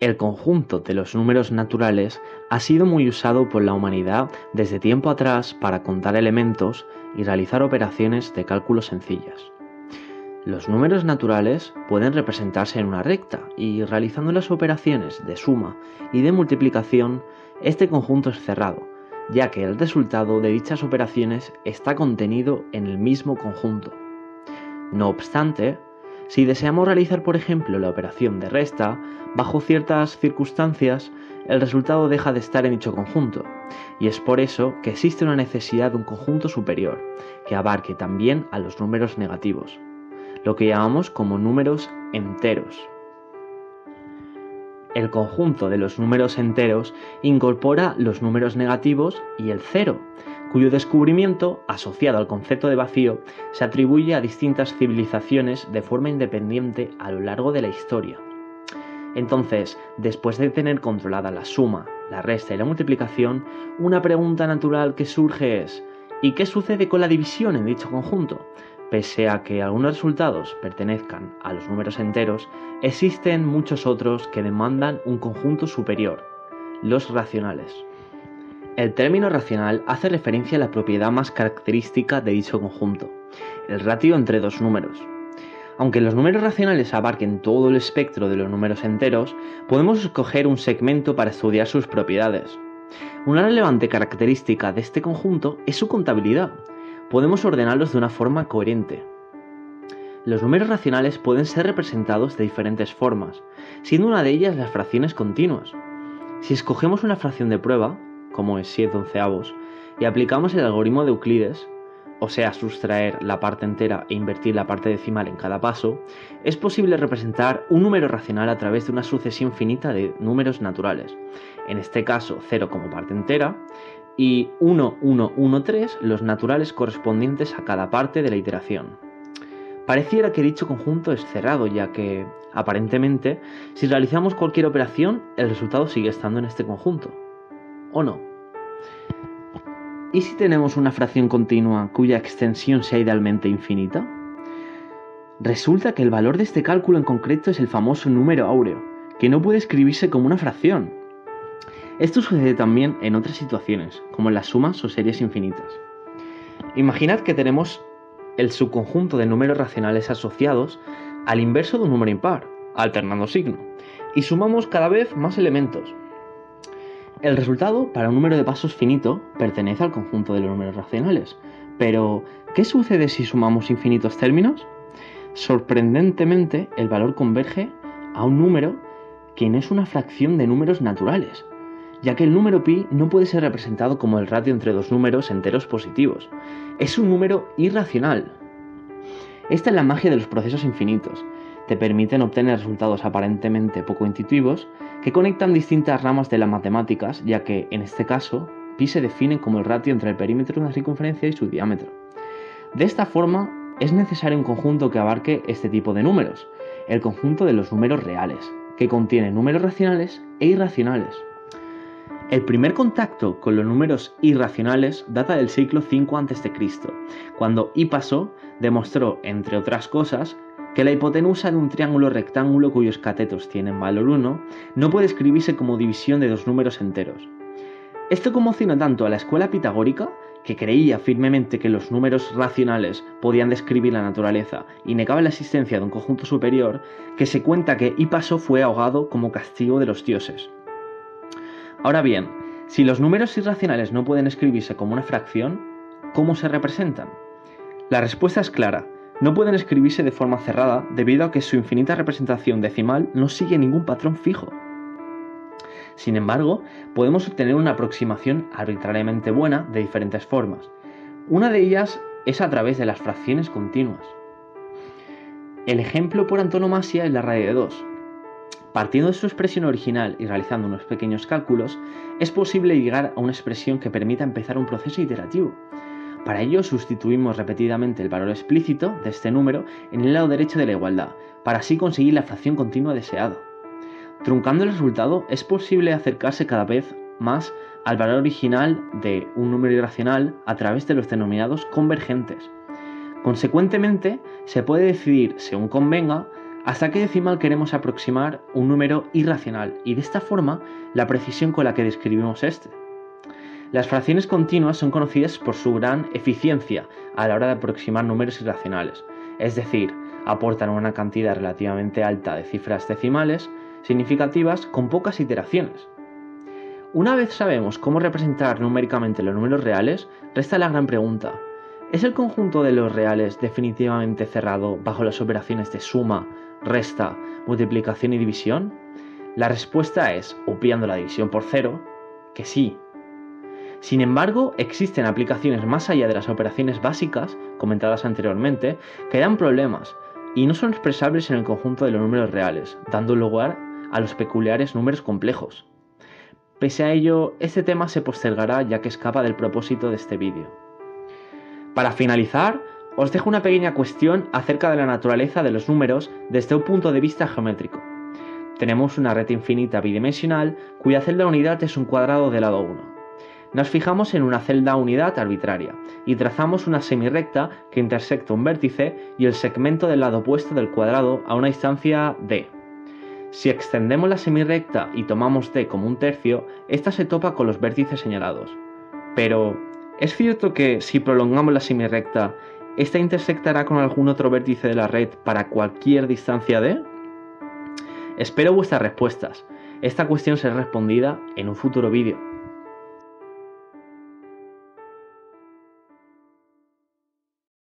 El conjunto de los números naturales ha sido muy usado por la humanidad desde tiempo atrás para contar elementos y realizar operaciones de cálculo sencillas. Los números naturales pueden representarse en una recta y realizando las operaciones de suma y de multiplicación, este conjunto es cerrado, ya que el resultado de dichas operaciones está contenido en el mismo conjunto. No obstante, si deseamos realizar, por ejemplo, la operación de resta, bajo ciertas circunstancias, el resultado deja de estar en dicho conjunto, y es por eso que existe una necesidad de un conjunto superior, que abarque también a los números negativos, lo que llamamos como números enteros. El conjunto de los números enteros incorpora los números negativos y el cero, cuyo descubrimiento, asociado al concepto de vacío, se atribuye a distintas civilizaciones de forma independiente a lo largo de la historia. Entonces, después de tener controlada la suma, la resta y la multiplicación, una pregunta natural que surge es: ¿y qué sucede con la división en dicho conjunto? Pese a que algunos resultados pertenezcan a los números enteros, existen muchos otros que demandan un conjunto superior, los racionales. El término racional hace referencia a la propiedad más característica de dicho conjunto, el ratio entre dos números. Aunque los números racionales abarquen todo el espectro de los números enteros, podemos escoger un segmento para estudiar sus propiedades. Una relevante característica de este conjunto es su contabilidad. Podemos ordenarlos de una forma coherente. Los números racionales pueden ser representados de diferentes formas, siendo una de ellas las fracciones continuas. Si escogemos una fracción de prueba, como es 7/11, y aplicamos el algoritmo de Euclides, o sea, sustraer la parte entera e invertir la parte decimal en cada paso, es posible representar un número racional a través de una sucesión finita de números naturales, en este caso 0 como parte entera, y 1, 1, 1, 3 los naturales correspondientes a cada parte de la iteración. Pareciera que dicho conjunto es cerrado, ya que, aparentemente, si realizamos cualquier operación, el resultado sigue estando en este conjunto. ¿O no? ¿Y si tenemos una fracción continua cuya extensión sea idealmente infinita? Resulta que el valor de este cálculo en concreto es el famoso número áureo, que no puede escribirse como una fracción. Esto sucede también en otras situaciones, como en las sumas o series infinitas. Imaginad que tenemos el subconjunto de números racionales asociados al inverso de un número impar, alternando signo, y sumamos cada vez más elementos. El resultado para un número de pasos finito pertenece al conjunto de los números racionales, pero ¿qué sucede si sumamos infinitos términos? Sorprendentemente, el valor converge a un número que no es una fracción de números naturales, ya que el número pi no puede ser representado como el ratio entre dos números enteros positivos. Es un número irracional. Esta es la magia de los procesos infinitos. Te permiten obtener resultados aparentemente poco intuitivos que conectan distintas ramas de las matemáticas, ya que, en este caso, pi se define como el ratio entre el perímetro de una circunferencia y su diámetro. De esta forma, es necesario un conjunto que abarque este tipo de números, el conjunto de los números reales, que contiene números racionales e irracionales. El primer contacto con los números irracionales data del siglo V a.C., cuando Hipaso demostró, entre otras cosas, que la hipotenusa de un triángulo rectángulo cuyos catetos tienen valor 1 no puede escribirse como división de dos números enteros. Esto conmocionó tanto a la escuela pitagórica, que creía firmemente que los números racionales podían describir la naturaleza y negaba la existencia de un conjunto superior, que se cuenta que Hipaso fue ahogado como castigo de los dioses. Ahora bien, si los números irracionales no pueden escribirse como una fracción, ¿cómo se representan? La respuesta es clara. No pueden escribirse de forma cerrada debido a que su infinita representación decimal no sigue ningún patrón fijo. Sin embargo, podemos obtener una aproximación arbitrariamente buena de diferentes formas. Una de ellas es a través de las fracciones continuas. El ejemplo por antonomasia es la raíz de 2. Partiendo de su expresión original y realizando unos pequeños cálculos, es posible llegar a una expresión que permita empezar un proceso iterativo. Para ello sustituimos repetidamente el valor explícito de este número en el lado derecho de la igualdad, para así conseguir la fracción continua deseada. Truncando el resultado, es posible acercarse cada vez más al valor original de un número irracional a través de los denominados convergentes. Consecuentemente, se puede decidir, según convenga, ¿Hasta qué decimal queremos aproximar un número irracional? Y de esta forma, la precisión con la que describimos este. Las fracciones continuas son conocidas por su gran eficiencia a la hora de aproximar números irracionales, es decir, aportan una cantidad relativamente alta de cifras decimales significativas con pocas iteraciones. Una vez sabemos cómo representar numéricamente los números reales, resta la gran pregunta: ¿es el conjunto de los reales definitivamente cerrado bajo las operaciones de suma, resta, multiplicación y división? La respuesta es, obviando la división por cero, que sí. Sin embargo, existen aplicaciones más allá de las operaciones básicas, comentadas anteriormente, que dan problemas y no son expresables en el conjunto de los números reales, dando lugar a los peculiares números complejos. Pese a ello, este tema se postergará ya que escapa del propósito de este vídeo. Para finalizar, os dejo una pequeña cuestión acerca de la naturaleza de los números desde un punto de vista geométrico. Tenemos una red infinita bidimensional cuya celda unidad es un cuadrado de lado 1. Nos fijamos en una celda unidad arbitraria y trazamos una semirrecta que intersecta un vértice y el segmento del lado opuesto del cuadrado a una distancia d. Si extendemos la semirrecta y tomamos d como un tercio, esta se topa con los vértices señalados. Pero, ¿es cierto que si prolongamos la semirrecta, esta intersectará con algún otro vértice de la red para cualquier distancia d? Espero vuestras respuestas. Esta cuestión será respondida en un futuro vídeo.